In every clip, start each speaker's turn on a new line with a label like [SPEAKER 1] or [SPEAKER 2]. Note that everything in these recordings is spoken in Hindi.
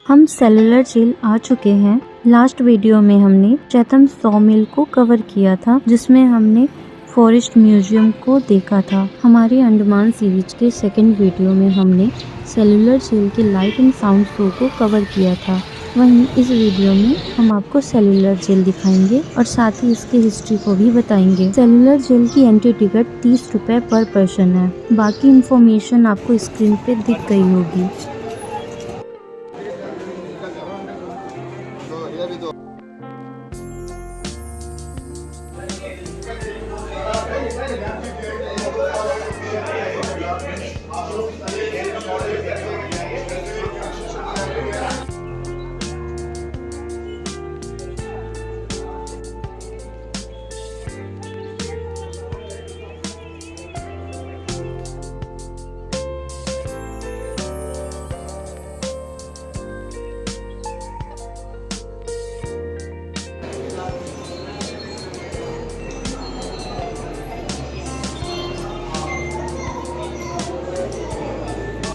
[SPEAKER 1] हम सेलुलर जेल आ चुके हैं। लास्ट वीडियो में हमने चैथम सॉमिल को कवर किया था, जिसमें हमने फॉरेस्ट म्यूजियम को देखा था। हमारे अंडमान सीरीज के सेकंड वीडियो में हमने सेलुलर जेल के लाइट एंड साउंड शो को कवर किया था। वहीं इस वीडियो में हम आपको सेलुलर जेल दिखाएंगे और साथ ही इसकी हिस्ट्री को भी बताएंगे। सेलुलर जेल की एंट्री टिकट 30 रुपए पर पर्सन है। बाकी इंफॉर्मेशन आपको स्क्रीन पे दिख गई होगी।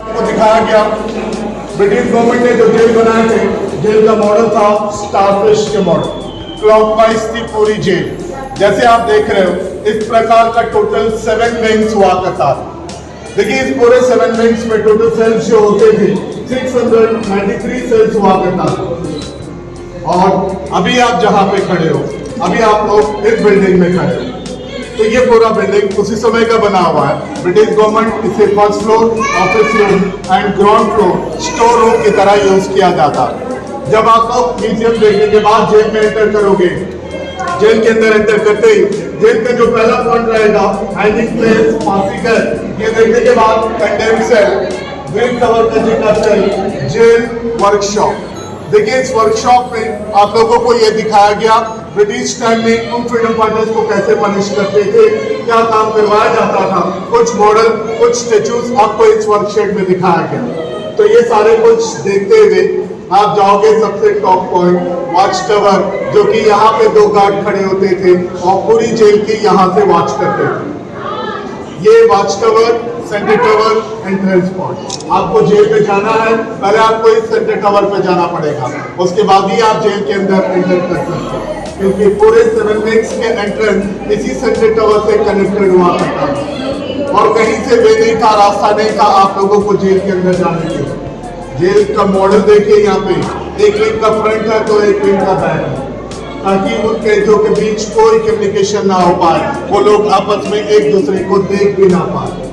[SPEAKER 2] को दिखाया गया ब्रिटिश गवर्नमेंट ने जो जेल बनाए थे, जेल का मॉडल था स्टारफिश के मॉडल। क्लॉकवाइज थी पूरी जेल। जैसे आप देख रहे हो, इस प्रकार का टोटल 7 विंग्स हुआ करता था। देखिए, इस पूरे 7 विंग्स में टोटल सेल्स जो होते थे 693 सेल्स हुआ करता था। और अभी आप जहां पे खड़े हो, अभी आप लोग इस बिल्डिंग में खड़े हो, तो ये पूरा बिल्डिंग उसी समय का बना हुआ है। ब्रिटिश गवर्नमेंट इसे first floor, office room and ground floor store room की तरह यूज किया जाता। जब आप लोग म्यूजियम देखने के बाद जेल में एंटर करोगे, जेल के अंदर एंटर करते ही जेल का जो पहला पॉइंट रहेगा हैंगिंग प्लेस, फांसी घर, ये देखने के बाद कंडेम सेल, ग्रीन कवर करने का सेल, जेल वर्कशॉप। देखिए, इस वर्कशॉप में आप लोगों को ये दिखाया गया ब्रिटिश टाइम में उन फ्रीडम फाइटर्स को कैसे पनिश करते थे, क्या काम करवाया जाता था। कुछ मॉडल, कुछ स्टेचूज आपको इस वर्कशॉप में दिखाया गया। तो ये सारे कुछ देखते हुए आप जाओगे सबसे टॉप पॉइंट वॉच टावर, जो कि यहाँ पे 2 गार्ड खड़े होते थे और पूरी जेल की यहाँ से वॉच करते थे। ये watch tower, centre tower, entrance point. आपको जेल पे जाना है, पहले आपको इस सेंटर टावर पे जाना पड़ेगा, उसके बाद ही आप जेल के अंदर एंटर कर सकते हैं, क्योंकि पूरे 7 विंग्स के एंट्रेंस इसी सेंटर टावर से कनेक्टेड हुआ करता था और कहीं से वे नहीं था, रास्ता नहीं था आप लोगों को जेल के अंदर जाने के लिए। जेल का मॉडल देखिए, यहाँ पे एक विंग का फ्रंट है तो एक विंग का बैक है, ताकि उन कैदियों के बीच कोई कम्युनिकेशन ना हो पाए, वो लोग आपस में एक दूसरे को देख भी ना पाए।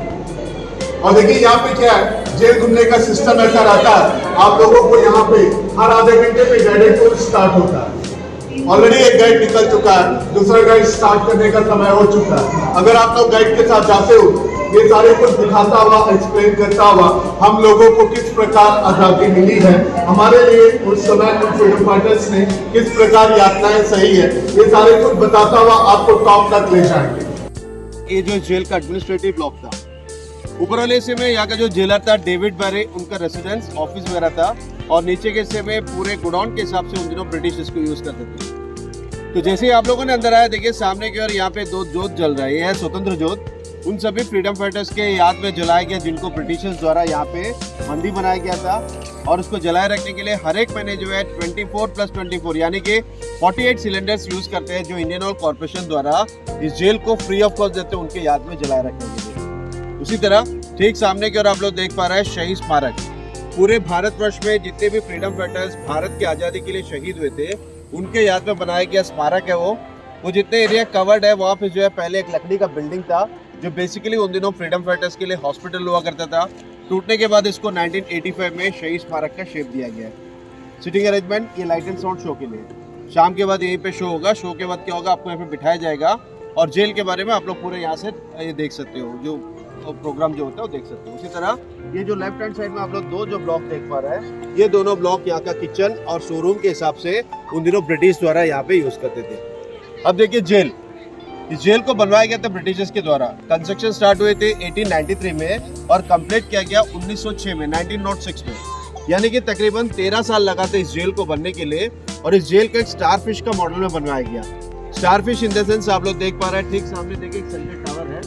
[SPEAKER 2] और देखिए, यहाँ पे क्या है, जेल घूमने का सिस्टम ऐसा रहता है, आप लोगों को यहाँ पे हर आधे घंटे में गाइडेड टूर स्टार्ट होता है। ऑलरेडी एक गाइड निकल चुका है, दूसरा गाइड स्टार्ट करने का समय हो चुका है। अगर आप लोग गाइड के साथ जाते हो, ये सारे कुछ दिखाता हुआ, एक्सप्लेन करता हुआ हम लोगों को किस प्रकार आजादी मिली है, हमारे लिए उस समय फ्रीडम फाइटर्स ने किस प्रकार यातनाएं सही है, ये सारे कुछ बताता हुआ आपको टॉप तक ले जाएंगे।
[SPEAKER 3] ये जो जेल का एडमिनिस्ट्रेटिव ब्लॉक था, ऊपर वाले हिस्से में यहाँ का जो जेलर था डेविड बैरे, उनका रेसिडेंस, ऑफिस वगैरह था, और नीचे के हिस्से में पूरे गोडाउन के हिसाब से उन दिनों ब्रिटिश इसको यूज करते थे। तो जैसे ही आप लोगों ने अंदर आया, देखिए सामने की ओर यहाँ पे 2 जोत जल रहा है। ये है स्वतंत्र जोत, उन सभी फ्रीडम फाइटर्स के याद में जलाया गया, जिनको ब्रिटिशर्स द्वारा यहाँ पे बंदी बनाया गया था। और उसको जलाए रखने के लिए हर एक महीने जो है 24+24 यानी कि 48 सिलेंडर्स यूज करते हैं, जो इंडियन ऑयल कॉर्पोरेशन द्वारा इस जेल को फ्री ऑफ कॉस्ट देते हैं, उनके याद में जलाए रखने के लिए। उसी तरह ठीक सामने की ओर आप लोग देख पा रहे हैं शहीद स्मारक। पूरे भारतवर्ष में जितने भी फ्रीडम फाइटर्स भारत की आज़ादी के लिए शहीद हुए थे, उनके याद में बनाया गया स्मारक है। वो जितने एरिया कवर्ड है, वहाँ पे जो है पहले एक लकड़ी का बिल्डिंग था, जो बेसिकली उन दिनों फ्रीडम फाइटर्स के लिए हॉस्पिटल हुआ करता था। टूटने के बाद इसको 1985 में शहीद स्मारक का शेप दिया गया है। सिटिंग अरेंजमेंट, ये लाइट एंड साउंड शो के लिए। शाम के बाद यहीं पे शो होगा। शो के बाद क्या होगा, आपको यहाँ पे बिठाया जाएगा और जेल के बारे में आप लोग पूरे यहाँ से ये देख सकते हो, जो प्रोग्राम जो होता है वो देख सकते हो। उसी तरह ये जो लेफ्ट हैंड साइड में आप लोग 2 जो ब्लॉक देख पा रहे हैं, ये दोनों ब्लॉक यहाँ का किचन और शोरूम के हिसाब से उन दिनों ब्रिटिश द्वारा यहाँ पे यूज करते थे। अब देखिए जेल, इस जेल को बनवाया गया था ब्रिटिशर्स के द्वारा। कंस्ट्रक्शन स्टार्ट हुए थे 1893 में और कंप्लीट किया गया 1906 में, 1906 में, यानी कि तकरीबन 13 साल लगा था इस जेल को बनने के लिए। और इस जेल को एक स्टारफिश का मॉडल में बनवाया गया। स्टारफिश इन द सेंस आप लोग देख पा रहे हैं, ठीक सामने देखिए एक सेंटर टावर है,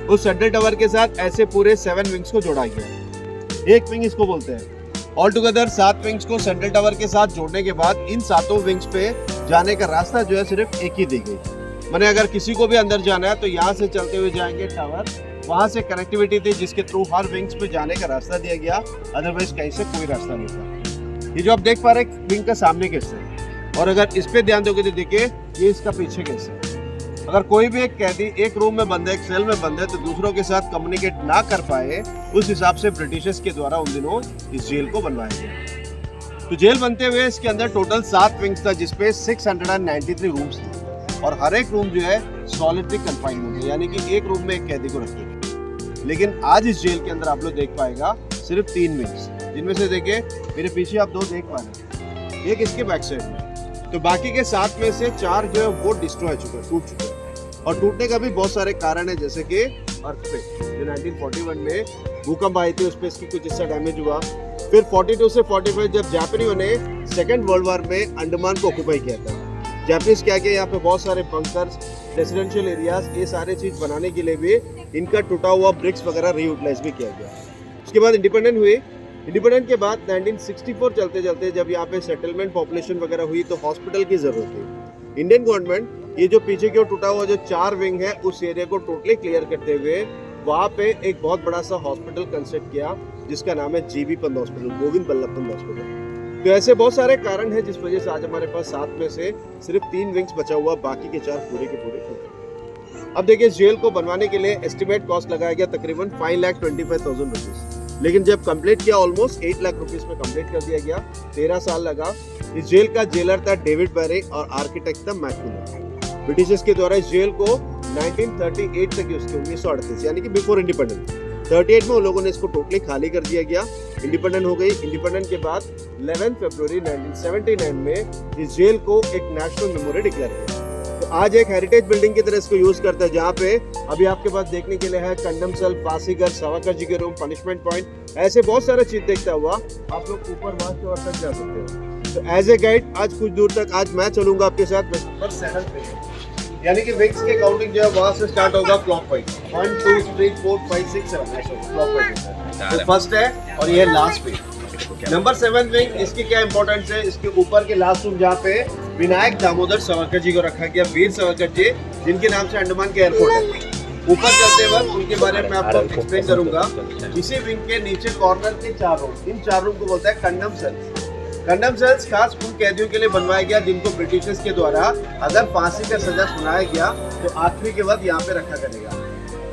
[SPEAKER 3] उस सेंटर टावर के साथ ऐसे पूरे 7 विंग्स को जोड़ा गया। एक विंग इसको बोलते हैं ऑल टुगेदर 7 विंग्स को सेंट्रल टावर के साथ जोड़ने के बाद इन 7 विंग्स पे जाने का रास्ता जो है सिर्फ एक ही दी गई। मैंने अगर किसी को भी अंदर जाना है तो यहाँ से चलते हुए जाएंगे टावर, वहाँ से कनेक्टिविटी थी जिसके थ्रू हर विंग्स पे जाने का रास्ता दिया गया, अदरवाइज कहीं से कोई रास्ता नहीं था। ये जो आप देख पा रहे हैं विंग का सामने कैसे है, और अगर इस पे ध्यान दोगे तो देखिए ये इसका पीछे कैसे है। अगर कोई भी एक कैदी एक रूम में बंद है, एक सेल में बंद है, तो दूसरों के साथ कम्युनिकेट ना कर पाए, उस हिसाब से ब्रिटिशर्स के द्वारा उन दिनों इस जेल को बनवाया गया। तो जेल बनते हुए इसके अंदर टोटल 7 विंग्स था जिसपे 693 रूम्स थे, और हर एक रूम जो है सॉलिटरी कन्फाइनमेंट है, यानी कि एक रूम में एक कैदी को रखते थे। लेकिन आज इस जेल के अंदर आप लोग देख पाएगा सिर्फ 3 विंग्स, जिनमें से देखिए मेरे पीछे आप 2 देख पा रहे हैं, एक इसके बैक साइड में, तो बाकी के 7 में से 4 जो है वो डिस्ट्रॉय चुके हैं, टूट चुके हैं। और टूटने का भी बहुत सारे कारण है, जैसे कि अर्थक्वेक जो 1941 में भूकंप आई थी, उस पर इसकी कुछ हिस्सा डैमेज हुआ। फिर 42 से 45 जब जापानियों ने सेकेंड वर्ल्ड वॉर में अंडमान को ऑक्यूपाई किया था, जापानीज क्या किया, यहाँ पे बहुत सारे बंकर्स, रेसिडेंशियल एरियाज, ये सारे चीज बनाने के लिए भी इनका टूटा हुआ ब्रिक्स वगैरह रीयूटिलाइज भी किया गया। उसके बाद इंडिपेंडेंट हुई। इंडिपेंडेंट के बाद 1964 चलते चलते जब यहाँ पे सेटलमेंट पॉपुलेशन वगैरह हुई तो हॉस्पिटल की जरूरत थी। इंडियन गवर्नमेंट ये जो पीछे की ओर टूटा हुआ जो 4 विंग है उस एरिया को टोटली क्लियर करते हुए वहाँ पे एक बहुत बड़ा सा हॉस्पिटल कंस्ट्रक्ट किया जिसका नाम है GB Pant hospital, Govind Ballabh Pant hospital. तो ऐसे बहुत सारे कारण हैं जिस वजह से आज हमारे पास 7 में से सिर्फ 3 विंग्स बचा हुआ, बाकी के 4 पूरे के पूरे टूटे। अब देखिए जेल को बनवाने के लिए एस्टिमेट कॉस्ट लगाया गया तकरीबन 5,25,000 रुपीज, लेकिन जब कंप्लीट किया ऑलमोस्ट 8 लाख रुपीस में कंप्लीट कर दिया गया। 13 साल लगा। इस जेल का जेलर था डेविड बैरे और आर्किटेक्ट था मैककुलर। ब्रिटिशर्स के द्वारा इस जेल को 1938 तक यूज किया, 1938 यानी कि बिफोर इंडिपेंडेंस। 38 में उन लोगों ने इसको टोटली खाली कर दिया गया, इंडिपेंडेंट हो गई। इंडिपेंडेंट के बाद 11 फरवरी 1979 में इस जेल को एक नेशनल मेमोरी डिक्लेयर किया। तो आज एक हेरिटेज बिल्डिंग की तरह इसको यूज करता है, जहाँ पे अभी आपके पास देखने के लिए है कंडम सेल, फांसी घर, सावरकर जी के रूम, पनिशमेंट पॉइंट, ऐसे बहुत सारे चीज देखता हुआ आप लोग ऊपर वहां से और तक जा सकते हो। तो एज ए गाइड आज कुछ दूर तक आज मैं चलूंगा आपके साथ, नंबर 7 पे, यानी कि विंग्स के काउंटिंग जो है वहां से स्टार्ट होगा क्लॉकवाइज, 1 2 3 4 5 6 7 ऐसे क्लॉकवाइज। तो फर्स्ट है और ये लास्ट पे नंबर 7 विंग। इसकी क्या इंपॉर्टेंस है, इसके ऊपर के लास्ट रूम जहाँ पे विनायक दामोदर सावरकर जी को रखा गया, वीर सावरकर जी जिनके नाम से अंडमान के एयरपोर्ट है। ऊपर चलते वक्त उनके बारे में आपको एक्सप्लेन करूंगा। इसी विंग के नीचे कॉर्नर के 4 रूम, इन 4 रूम को बोलता है कंडम सेल्स। कंडम सेल्स खास उन कैदियों के लिए बनवाया गया जिनको ब्रिटिशर्स के द्वारा अगर फांसी का सजा सुनाया गया तो आखिरी के वक्त यहाँ पे रखा करेगा,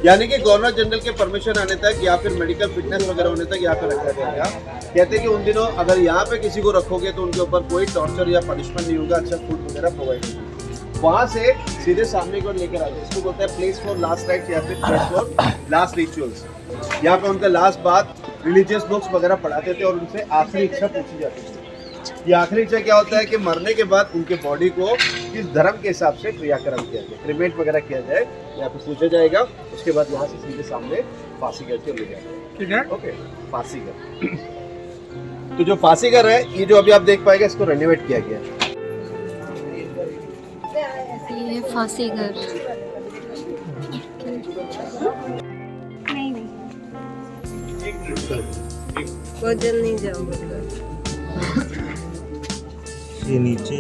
[SPEAKER 3] यानी कि गवर्नर जनरल के परमिशन आने तक या फिर मेडिकल फिटनेस वगैरह होने तक यहाँ पे रखा जाएगा। कहते हैं कि उन दिनों अगर यहाँ पे किसी को रखोगे तो उनके ऊपर कोई टॉर्चर या पनिशमेंट नहीं होगा, अच्छा फूड वगैरह प्रोवाइड होगा। वहाँ से सीधे सामने को लेकर आते, इसको बोलते हैं प्लेस फॉर लास्ट राइट्स या फिर प्लेस फॉर लास्ट रिचुअल्स। यहाँ पे उनका लास्ट बात रिलीजियस बुक्स वगैरह पढ़ाते थे और उनसे आखिरी इच्छा पूछी जाती थी। ये आखिरी इच्छा क्या होता है कि मरने के बाद उनके बॉडी को किस धर्म के हिसाब से क्रियाक्रम किया जाए, क्रिमेट वगैरह किया जाए, यहाँ पे पूछा जाएगा। उसके बाद यहाँ से सीधे सामने फांसी घर के ले जाएंगे, ठीक है? ओके, फांसी घर। तो जो फांसी घर है ये जो अभी आप देख पाएंगे इसको रेनोवेट किया गया है।
[SPEAKER 4] ये फांसी घर बहुत जल्द नहीं जाऊंगा।
[SPEAKER 5] ये नीचे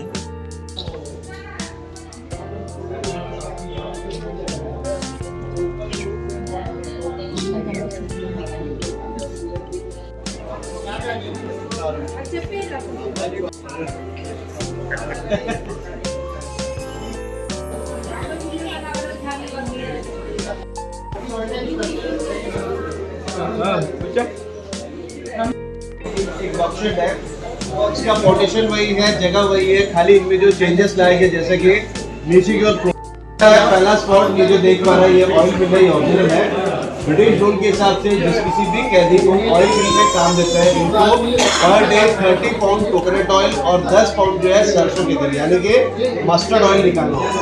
[SPEAKER 3] एक बॉक्सेट है, इसका पोर्टेशन वही है, जगह वही है, खाली इनमें जो चेंजेस लाए गए जैसे कि नीचे की ओर पहला स्पॉट ये जो देख पा रहा है ये ऑयल मिल है, ओरिजिनल है। ब्रिटिश रूल के हिसाब से जिस किसी भी कैदी को ऑयल मिल में काम देता है इनको per day 30 pound coconut oil और 10 पाउंड जो है सरसों के तेल यानी कि मस्टर्ड ऑयल निकालना होगा।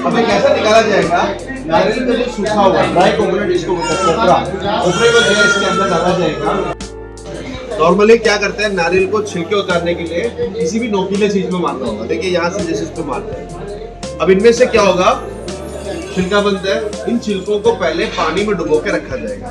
[SPEAKER 3] अब ये कैसे निकाला जाएगा, नारियल का जो सूखा हुआ ड्राई कोकोनट इसको कोपरा को जो है इसके अंदर डाला जाएगा। नॉर्मली क्या करते हैं, नारियल को छिलके उतारने के लिए किसी भी नोकीले चीज में मारना होगा। देखिए यहाँ से जैसे इस पे मारते हैं। अब इनमें से क्या होगा, छिलका बनता है, इन छिलकों को पहले पानी में डुबो के रखा जाएगा।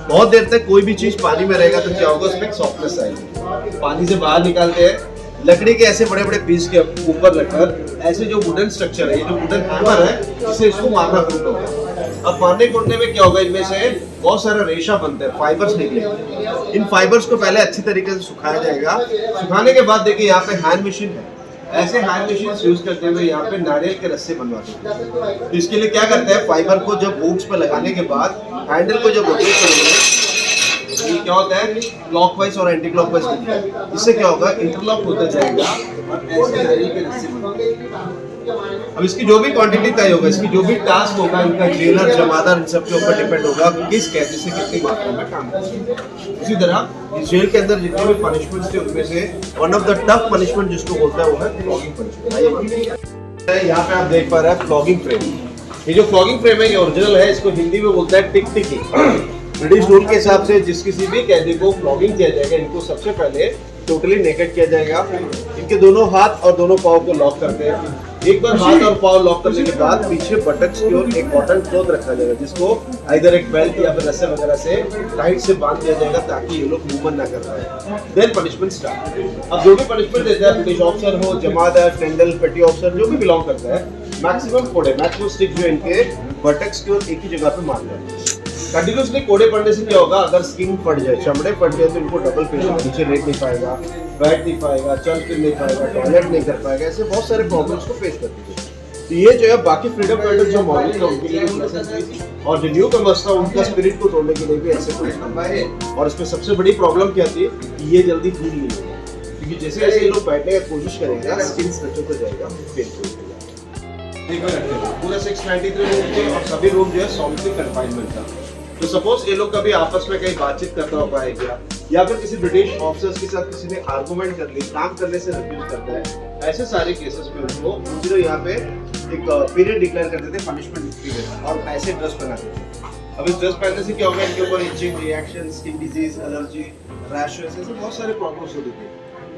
[SPEAKER 3] बहुत देर तक कोई भी चीज पानी में रहेगा तो क्या होगा, उसमें एक सॉफ्टनेस आएगी। पानी से बाहर निकालते हैं, लकड़ी के ऐसे बड़े बड़े पीस के ऊपर रखकर ऐसे जो वुडन स्ट्रक्चर है, ये जो वुडन हैमर है, इससे इसको मारना शुरू हो गया। अब मारने कूटने में क्या होगा, इनमें से बहुत सारा रेशा बनते हैं, फाइबर्स निकलेंगे। इन फाइबर्स को पहले अच्छी तरीके से सुखाया जाएगा। सुखाने के बाद देखिए यहाँ पे हैंड मशीन है, ऐसे हैंड मशीन यूज करते हुए यहाँ पे नारियल के रस्से बनवाते हैं। तो इसके लिए क्या करते हैं, फाइबर को जब हुक्स पे लगाने के बाद हैंडल को जब रोटेट करेंगे, ये क्या होता है, क्लॉकवाइज और एंटी क्लॉकवाइज बनता है। इससे क्या होगा, इंटरलॉक होता जाएगा और ऐसे नारियल के रस्से बनेंगे। अब इसकी जो भी क्वांटिटी तय होगा, इसकी जो भी टास्क होगा, इनका जेलर जमादार इन सब के ऊपर डिपेंड होगा किस कैदी से कितनी मात्रा में काम करेंगे। इसी तरह इस जेल के अंदर जितने भी पनिशमेंट्स थे उनमें से one of the tough punishment जिसको बोलता है वो है फ्लॉगिंग पनिशमेंट। यहाँ पे आप देख पा रहे हैं फ्लॉगिंग फ्रेम। ये जो फ्लॉगिंग फ्रेम है ये ओरिजिनल है, इसको हिंदी में बोलता है टिक टिकी। ब्रिटिश रूल के हिसाब से जिस किसी भी कैदी को फ्लॉगिंग किया जाएगा, इनको सबसे पहले टोटली नेकेड किया जाएगा। इनके दोनों हाथ और दोनों पाँव को लॉक करते हैं। एक बार हाथ और पाँव लॉक करने के बाद पीछे बटक्स की ओर एक कॉटन क्लॉथ रखा जाएगा, जिसको आइदर एक बेल्ट या फिर रस्से वगैरह से टाइट से बांध दिया जाएगा ताकि ये लोग मूवमेंट ना कर पाए। Then punishment start. अब जो भी पनिशमेंट देता है, पुलिस ऑफिसर हो, जमादार, टेंडल, पेटी ऑफिसर, जो भी बिलोंग करता है, मैक्सिमम कोड़े, मैक्सिमम स्टिक जो इनके बटक्स की ओर एक ही जगह पे मारना है। कंटिन्यूसली कोड़े पड़ने से क्या होगा, अगर स्किन फट जाए, चमड़े फट जाए, तो इनको डबल पेन, नीचे लेट नहीं पाएगा, बैठ नहीं पाएगा, चल फिर नहीं पाएगा, टॉयलेट नहीं कर पाएगा, ऐसे बहुत सारे प्रॉब्लम्स को फेस करते हैं। तो ये जो है बाकी फ्रीडम फाइटर्स जो मौजूद है उनके लिए, और जो न्यू कमर्स था उनका स्पिरिट को तोड़ने के लिए भी ऐसे कुछ करना है। और इसमें सबसे बड़ी प्रॉब्लम क्या थी कि ये जल्दी हील नहीं होगा, क्योंकि जैसे जैसे ये लोग बैठने की कोशिश करेंगे स्किन स्ट्रेच होता जाएगा, पेनफुल हो जाएगा। पूरा 693 रूम थे और सभी रूम जो है सॉलिटरी कंफाइनमेंट था। तो सपोज ये लोग कभी आपस में कहीं बातचीत करना हो पाए क्या, या फिर किसी ब्रिटिश ऑफिसर्स के साथ किसी ने आर्गुमेंट कर ली, काम करने से रिफ्यूज करता है, ऐसे सारे केसेस में उनको जो यहाँ पे एक पीरियड डिक्लेयर कर देते, पनिशमेंट पीरियड, और ऐसे ड्रेस पहनाते थे। अब इस ड्रेस पहनने से क्या होगा, इनके ऊपर itching reaction, skin disease, allergy, rashes, ऐसे बहुत सारे प्रॉब्लम्स होते थे।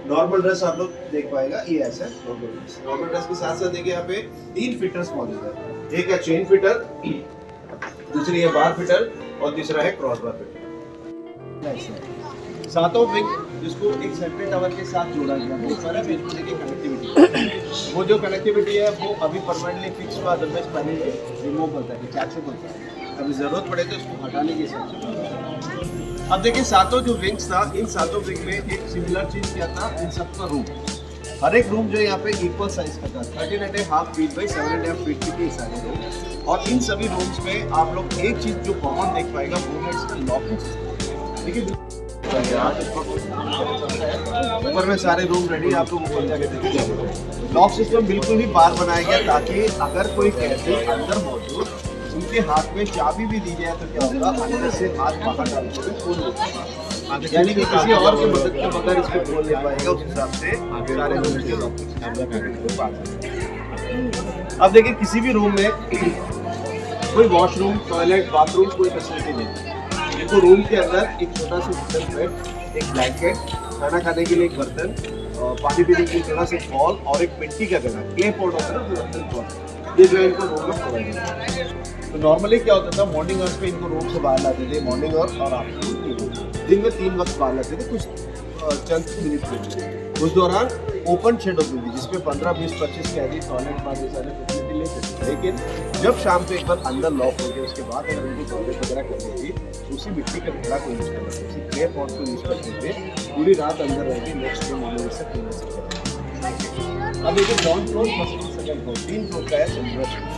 [SPEAKER 3] नॉर्मल ड्रेस आप लोग देख पाएगा, ये ऐसा नॉर्मल ड्रेस के साथ साथ देखिए यहाँ पे 3 फिटर्स मौजूद है। एक है चेन फिटर, दूसरी है बार फिटर और तीसरा है क्रॉस बार फिटर। सातों विंग जिसको एक सेपरेट टावर के साथ जोड़ा गया है, सारा इसको देखिए कनेक्टिविटी, वो जो कनेक्टिविटी है वो अभी परमानेंटली फिक्स हुआ, अदरवाइज पहले रिमूव करता है, डिटैचेबल होता है, कभी जरूरत पड़े तो इसको हटाने के हिसाब से। अब देखिए सातों जो विंग्स था, इन सातों विंग में एक सिमिलर चीज क्या था, इन सबका रूम, हर एक रूम जो यहाँ पे इक्वल साइज का था, 13.5 फीट बाई 7.5 फीट के सारे रूम। और इन सभी रूम्स में आप लोग एक चीज जो कॉमन देख पाएगा वो है इसका लॉकिंग सिस्टम। देखिए ऊपर में सारे रूम रेडी, आप लोग ऊपर जाके देखिए। लॉक सिस्टम बिल्कुल ही बाहर बनाया गया ताकि अगर कोई कैदी अंदर मौजूद, उनके हाथ में चाबी भी दी जाए तो क्या होगा, अंदर से हाथ बाहर डालते हुए खोल लेगा, यानी कि किसी और की मदद के बगैर इसको खोल ले पाएगा। उस हिसाब से सारे रूम के लॉक। अब देखिए किसी भी रूम में कोई वॉशरूम, टॉयलेट, बाथरूम कोई फैसिलिटी नहीं है। इनको रूम के अंदर एक छोटा सा वुडन बेड, एक ब्लैंकेट, खाना खाने के लिए एक बर्तन, पानी पीने के लिए छोटा सा बॉल और एक मिट्टी का गला, क्ले पॉट होता है ना, बर्तन पॉट, ये जो है इनको रूम में प्रोवाइड है। तो नॉर्मली क्या होता था, मॉर्निंग आवर्स पे इनको रूम से बाहर लाते थे, मॉर्निंग और आफ्टरनून, दिन में 3 वक्त बाहर लाते थे, कुछ चंद मिनट के लिए। उस दौरान ओपन शेड होती थी जिसमें 15, 20, 25 कैदी टॉयलेट बार ये सारे फैसिलिटी ले सकते थे। लेकिन जब शाम को एक बार अंदर लॉक हो गया उसके बाद अगर उनको टॉयलेट वगैरह करनी थी तो उसी मिट्टी के घड़ा को यूज़ करते थे, उसी क्ले पॉट को यूज़ करते थे, पूरी रात अंदर रह के नेक्स्ट डे मॉर्निंग से क्लीन कर सकते। अब देखिए ground floor, first floor, second floor, 3 floor का है सेंट्रल।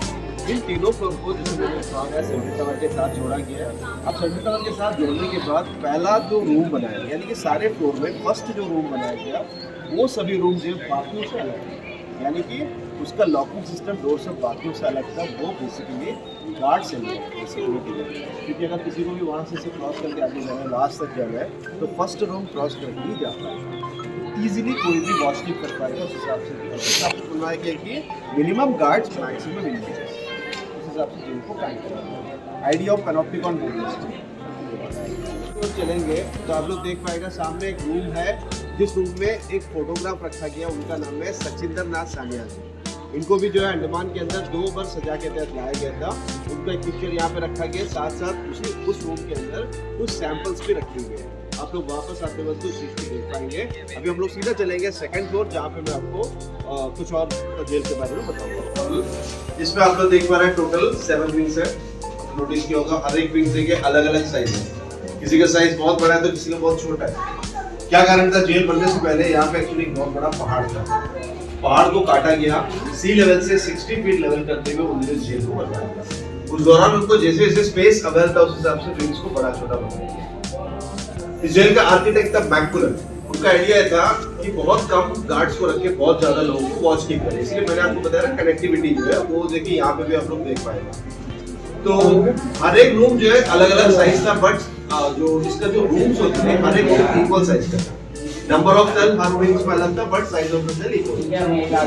[SPEAKER 3] इन तीनों फ्लोर को जैसे मैंने कहा है सेंट्रल टावर के साथ जोड़ा गया है। अब सेंट्रल टावर के साथ जोड़ने के बाद पहला जो रूम बनाया गया, यानी कि सारे फ्लोर में फर्स्ट जो रूम बनाया गया वो सभी रूम जो बाथरूम से अलग है, यानी कि उसका लॉकिंग सिस्टम डोर से बाथरूम से अलग था। वो बेसिकली गार्ड से अलग सिक्योरिटी में, क्योंकि अगर किसी को भी वहाँ से क्रॉस करके आगे जाना है, लास्ट तक जाना है, तो फर्स्ट रूम क्रॉस करके ही जाता है। ईजिली कोई भी वॉच नहीं कर पाएगा। उस हिसाब से बनवाया गया कि मिनिमम गार्ड्स मैक्सिमम इंडिविजुअल्स, उस हिसाब से जिनको काम करना। आइडिया ऑफ पैनोप्टिकॉन तो चलेंगे तो आप लोग देख पाएगा सामने एक रूम है जिस रूम में एक फोटोग्राफ रखा गया, उनका नाम है सचिंदर नाथ सानिया जी। इनको भी जो है अंडमान के अंदर 2 बार सजा के तहत लाया गया था। उनका एक पिक्चर यहाँ पे रखा गया, साथ साथ उस रूम के अंदर कुछ सैंपल्स भी रखे हुए हैं। आप लोग वापस आते वक्त उस चीज को देख पाएंगे। अभी हम लोग सीधा चलेंगे सेकंड फ्लोर, जहाँ पे मैं आपको कुछ और जेल के बारे में बताऊंगा। इसमें आप लोग देख पा रहे हैं टोटल 7 विंग्स है। नोटिस किया होगा हर एक विंग देखिए अलग अलग साइज है। किसी का साइज बहुत बड़ा है तो किसी का बहुत छोटा है। क्या कारण था? जेल बनने से पहले यहाँ पे एक्चुअली बहुत बड़ा पहाड़ था। पहाड़ को काटा गया, सी लेवल से 60 फीट लेवल करते हुए उन्होंने जेल को बनवाया। उस दौरान उनको जैसे जैसे स्पेस अवेलेबल था उस हिसाब से विंग्स को बड़ा छोटा बनाया। इस जेल का आर्किटेक्ट था मैकुलर। उनका आइडिया था कि बहुत कम गार्ड्स को रख के बहुत ज्यादा लोगों को वॉच कीप करें। इसलिए मैंने आपको बताया कनेक्टिविटी जो है वो देखिए यहाँ पे भी आप लोग देख पाएगा। तो हर एक रूम जो है अलग अलग साइज था, बट जो इसका जो रूम्स होते थे हर एक रूम इक्वल साइज का था। नंबर ऑफ सेल हर विंग्स में अलग था, but size of the cell equal.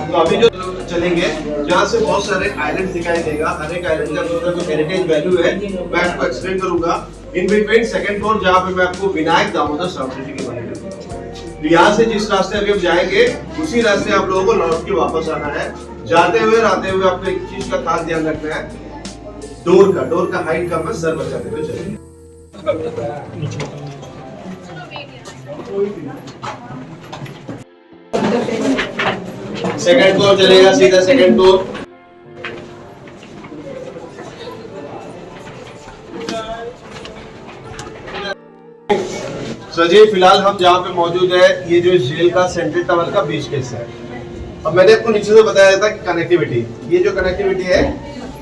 [SPEAKER 3] तो अभी जो चलेंगे जहाँ से बहुत सारे आइलैंड दिखाई देगा, हर एक आइलैंड का जो हेरिटेज वैल्यू है मैं आपको एक्सप्लेन करूंगा। इन बिटवीन सेकंड फ्लोर जहाँ पे मैं आपको विनायक दामोदर सरस्वती जी के बारे में बताऊंगा। यहाँ से जिस रास्ते अभी हम जाएंगे उसी रास्ते आप लोगों को लौट के वापस आना है। जाते हुए आते हुए आपको एक चीज का खास ध्यान रखना है, डोर का हाइट कम है, सर बचाते हुए चलेंगे। सेकंड फ्लोर चलेगा, सीधा सेकंड फ्लोर। सो जी फिलहाल हम जहाँ पे मौजूद है ये जो जेल का सेंट्रल टावर का बीच केस है। अब मैंने आपको नीचे से बताया था कि कनेक्टिविटी, ये जो कनेक्टिविटी है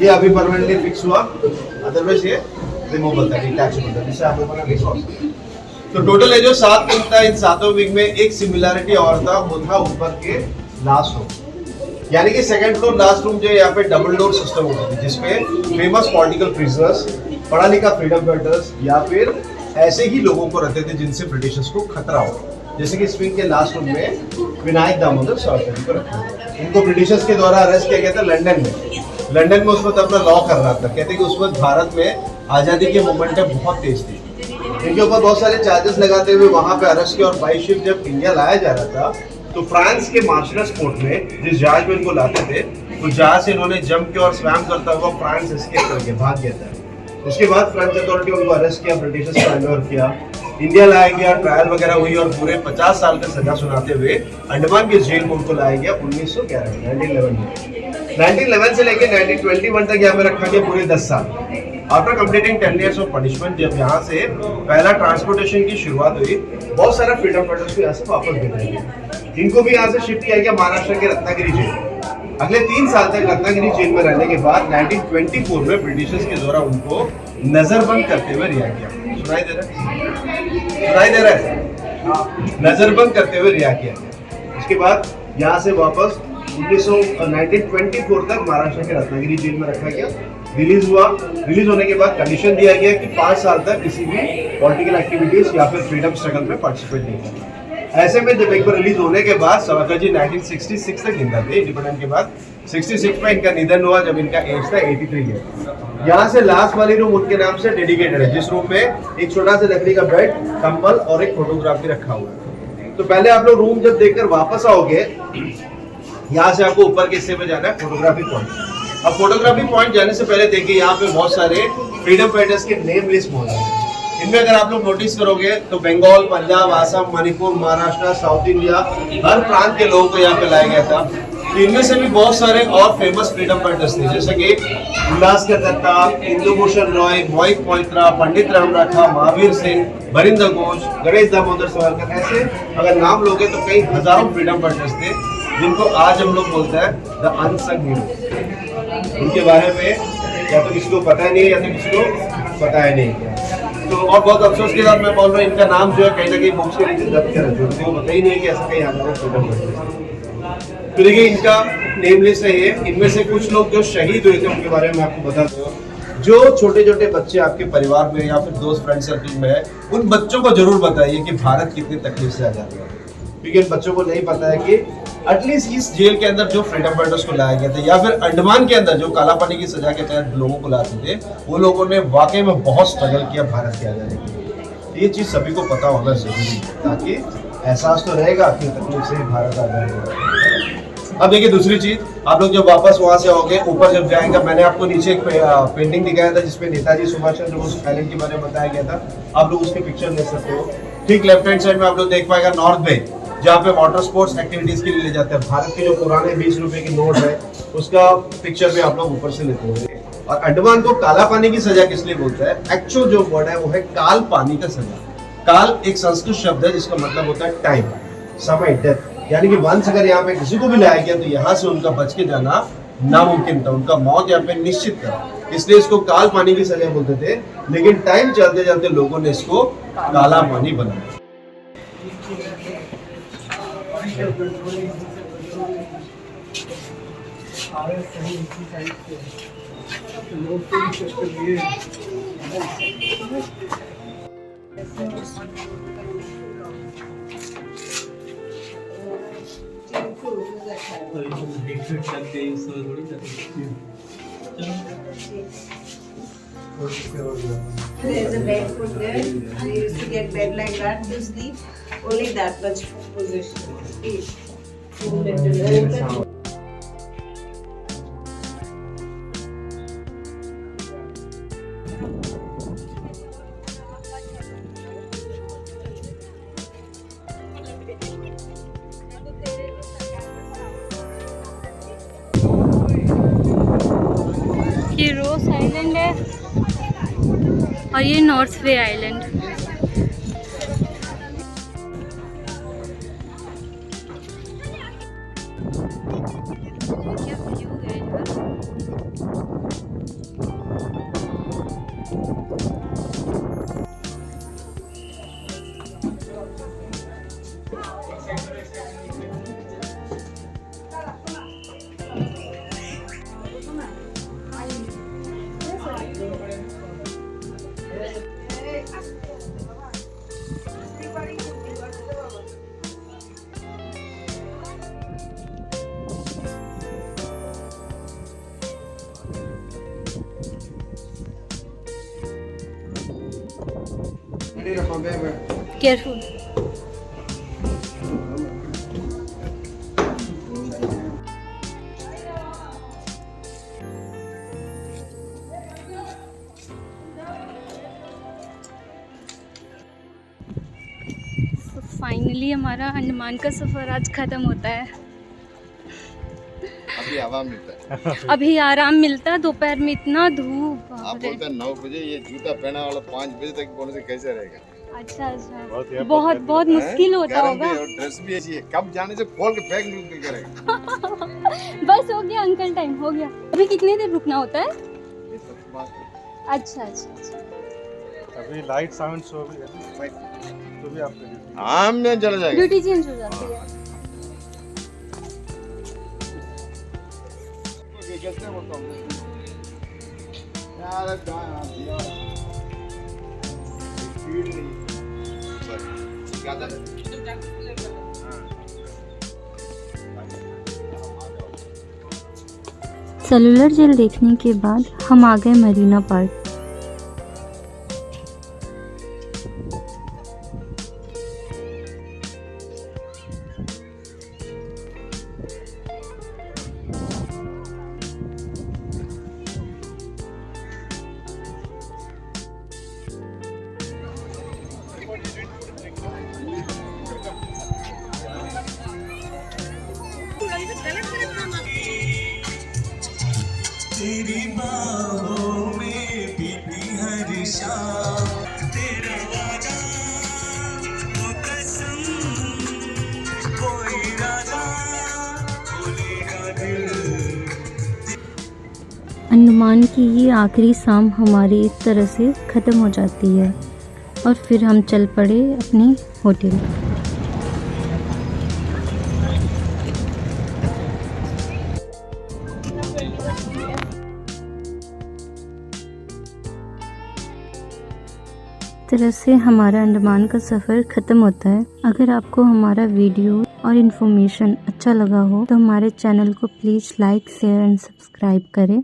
[SPEAKER 3] ये अभी परमानेंटली फिक्स हुआ, अदरवाइज ये रिमूवेबल था, डिटैचेबल था, जिससे आप लोगों ने देखा। तो टोटल है जो 7 विंग था, इन 7 विंग में एक सिमिलरिटी और था, वो था ऊपर के लास्ट रूम। यानी कि सेकंड फ्लोर लास्ट रूम जो है यहाँ पे डबल डोर सिस्टम होता है, जिसमें फेमस पॉलिटिकल प्रिजनर्स, पढ़ा लिखा फ्रीडम फाइटर्स या फिर ऐसे ही लोगों को रहते थे जिनसे ब्रिटिशर्स को खतरा हो। जैसे कि इस विंग के लास्ट रूम में विनायक दामोदर सरस्वती को रखा गया। इनको ब्रिटिशर्स के द्वारा अरेस्ट किया गया था लंदन में उस वक्त अपना लॉ कर रहा था। कहते कि उस वक्त भारत में आज़ादी की मोमेंटम बहुत तेज थी। इनके ऊपर बहुत सारे चार्जेस लगाते हुए वहां पे अरेस्ट किया और बाई शिप जब इंडिया लाया जा रहा था तो फ्रांस के मार्शल्स पोर्ट में जिस जहाज में इनको लाते थे उस जहाज से इन्होंने जंप किया और स्वैम करता हुआ फ्रांस एस्केप करके भाग गया था। उसके बाद फ्रेंच अथॉरिटी उनको अरेस्ट किया, ब्रिटिशर्स को हैंडओवर किया, इंडिया लाया गया, ट्रायल वगैरह हुई और पूरे 50 साल का सजा सुनाते हुए अंडमान के जेल में उनको लाया गया 1911 में। 1911 से लेकर 1921 तक यहाँ पे रखा गया पूरे 10 साल। After completing 10 years of punishment, जब यहाँ से पहला ट्रांसपोर्टेशन की शुरुआत हुई, बहुत सारा फ्रीडम फाइटर्स को यहाँ से वापस भेजा गया। इनको भी यहाँ से शिफ्ट किया गया महाराष्ट्र के रत्नागिरी जेल। अगले 3 साल तक रत्नागिरी जेल में रहने के बाद 1924 में ब्रिटिशर्स के द्वारा उनको नजरबंद करते हुए रिहा किया। सुनाई दे रहा है? नजरबंद करते हुए रिहा किया गया। उसके बाद यहाँ से वापस 1924 तक महाराष्ट्र के रत्नागिरी जेल में रखा गया। रिलीज हुआ। रिलीज होने के बाद कंडीशन दिया गया कि 5 साल तक किसी भी पॉलिटिकल एक्टिविटीज या फिर फ्रीडम स्ट्रगल में पार्टिसिपेट नहीं करना। ऐसे में जब एक बार रिलीज होने के बाद सावरकर जी 1966 तक जिंदा थे। इंडिपेंडेंस के बाद 66 में इनका निधन हुआ जब इनका एज था 83 ईयर। यहाँ से लास्ट वाली रूम उनके नाम से डेडिकेटेड है, जिस रूम में एक छोटा सा लकड़ी का बेड, कंबल और एक फोटोग्राफ भी रखा हुआ है। तो पहले आप लोग रूम जब देखकर वापस आओगे, यहाँ से आपको ऊपर के हिस्से में जाना है फोटोग्राफी पॉइंट। अब फोटोग्राफी पॉइंट जाने से पहले देखिए यहाँ पे बहुत सारे फ्रीडम फाइटर्स के नेम लिस्ट मौजूद है। इनमें अगर आप लोग नोटिस करोगे तो बंगाल, पंजाब, आसाम, मणिपुर, महाराष्ट्र, साउथ इंडिया, हर प्रांत के लोगों को यहाँ पे लाया गया था। तो इनमें से भी बहुत सारे और फेमस फ्रीडम फाइटर्स थे, जैसे कि उल्लासकर दत्ता, इंदुभूषण रॉय, मोहित मोइत्रा, पंडित रामराठा, महावीर सिंह, बरिंदर घोष, गणेश दामोदर सावरकर। ऐसे अगर नाम लोगे तो कई हजारों फ्रीडम फाइटर्स थे जिनको आज हम लोग बोलते हैं द अनसंग हीरो। उनके बारे में या तो किसी को पता ही नहीं है या तो किसी को पता ही नहीं है। तो और बहुत अफसोस के साथ मैं बोल रहा हूँ, इनका नाम जो है कहीं ना कहीं बुक्स के नीचे दर्ज कर रखे हैं, पता ही नहीं है कि ऐसा कहीं आता है फ्रीडम फाइटर्स। तो देखिए इनका नेम लिस्ट है ये। इनमें से कुछ लोग जो शहीद हुए थे उनके बारे में आपको बता दूं। जो छोटे छोटे बच्चे आपके परिवार में या फिर दोस्त फ्रेंड सर्कल में है, उन बच्चों को जरूर बताइए कि भारत कितनी तकलीफ से आजाद हुआ, क्योंकि इन बच्चों को नहीं पता है कि एटलीस्ट इस जेल के अंदर जो फ्रीडम फाइटर्स को लाया गया था या फिर अंडमान के अंदर जो काला पानी की सजा के तहत लोगों को लाते थे, वो लोगों ने वाकई में बहुत स्ट्रगल किया भारत के आजादी के लिए। ये चीज सभी को पता होना जरूरी है ताकि एहसास तो रहेगा कि तकलीफ से भारत आजाद हुआ। अब देखिए दूसरी चीज, आप लोग जब वापस वहां से आओगे, ऊपर जब जाएंगे, मैंने आपको नीचे एक पेंटिंग दिखाया था जिसमें नेताजी सुभाष चंद्र बोस आइलैंड के बारे में बताया गया था। आप लोग उसके पिक्चर ले सकते हो। ठीक लेफ्ट हैंड साइड में आप लोग देख पाएगा नॉर्थ बे, जहाँ पे वाटर स्पोर्ट्स एक्टिविटीज के लिए ले जाते हैं। भारत के जो पुराने 20 रुपए की नोट है उसका पिक्चर भी आप लोग ऊपर से लेते होंगे। और अंडमान को काला पानी की सजा किस लिए बोलता है? एक्चुअल जो वर्ड है वो है काल पानी का सजा। काल एक संस्कृत शब्द है जिसका मतलब होता है टाइम, समय, डेथ। यानी कि वंश अगर यहाँ पे किसी को भी लाया गया तो यहाँ से उनका बच के जाना नामुमकिन था, उनका मौत यहाँ पे निश्चित था। इसलिए इसको काल पानी की सजा बोलते थे, लेकिन टाइम चलते चलते लोगों ने इसको काला पानी बनाया।
[SPEAKER 5] There's a bed put there. We used to get bed like that to sleep. Only that much position.
[SPEAKER 1] ये रोस आइलैंड है और ये नॉर्थ वे आइलैंड। क्या व्यू है इधर। Careful. फाइनली हमारा अंडमान का सफ़र आज ख़त्म होता है।
[SPEAKER 6] अभी आराम मिलता है।
[SPEAKER 1] अभी आराम मिलता है, दोपहर में इतना धूप।
[SPEAKER 6] आप बोलते हैं 9 बजे, ये जूता पहना वाला 5 बजे तक बोलने से कैसे रहेगा?
[SPEAKER 1] अच्छा अच्छा, बहुत मुश्किल होता होगा।
[SPEAKER 6] ड्रेस भी ऐसी है, कब जाने से खोल के फेंक नहीं करेगा।
[SPEAKER 1] बस हो गया अंकल, टाइम हो गया। अभी कितनी देर रुकना होता है? अच्छा अच्छा अच्छा।
[SPEAKER 7] अभी लाइट साउंड शो भी है तो भी आप
[SPEAKER 6] हाँ में चला जाएगा,
[SPEAKER 1] ड्यूटी चेंज हो जाती है। सेलुलर जेल देखने के बाद हम आ गए मरीना पार्क।
[SPEAKER 8] तेरी बाहों में बीती हर शाम, तेरा वादा वो कसम, कोई राजा बोलेगा दिल।
[SPEAKER 1] अंडमान की ये आखिरी शाम हमारी इस तरह से ख़त्म हो जाती है और फिर हम चल पड़े अपने होटल। तरह से हमारा अंडमान का सफ़र ख़त्म होता है। अगर आपको हमारा वीडियो और इन्फॉर्मेशन अच्छा लगा हो तो हमारे चैनल को please like, share and subscribe करें।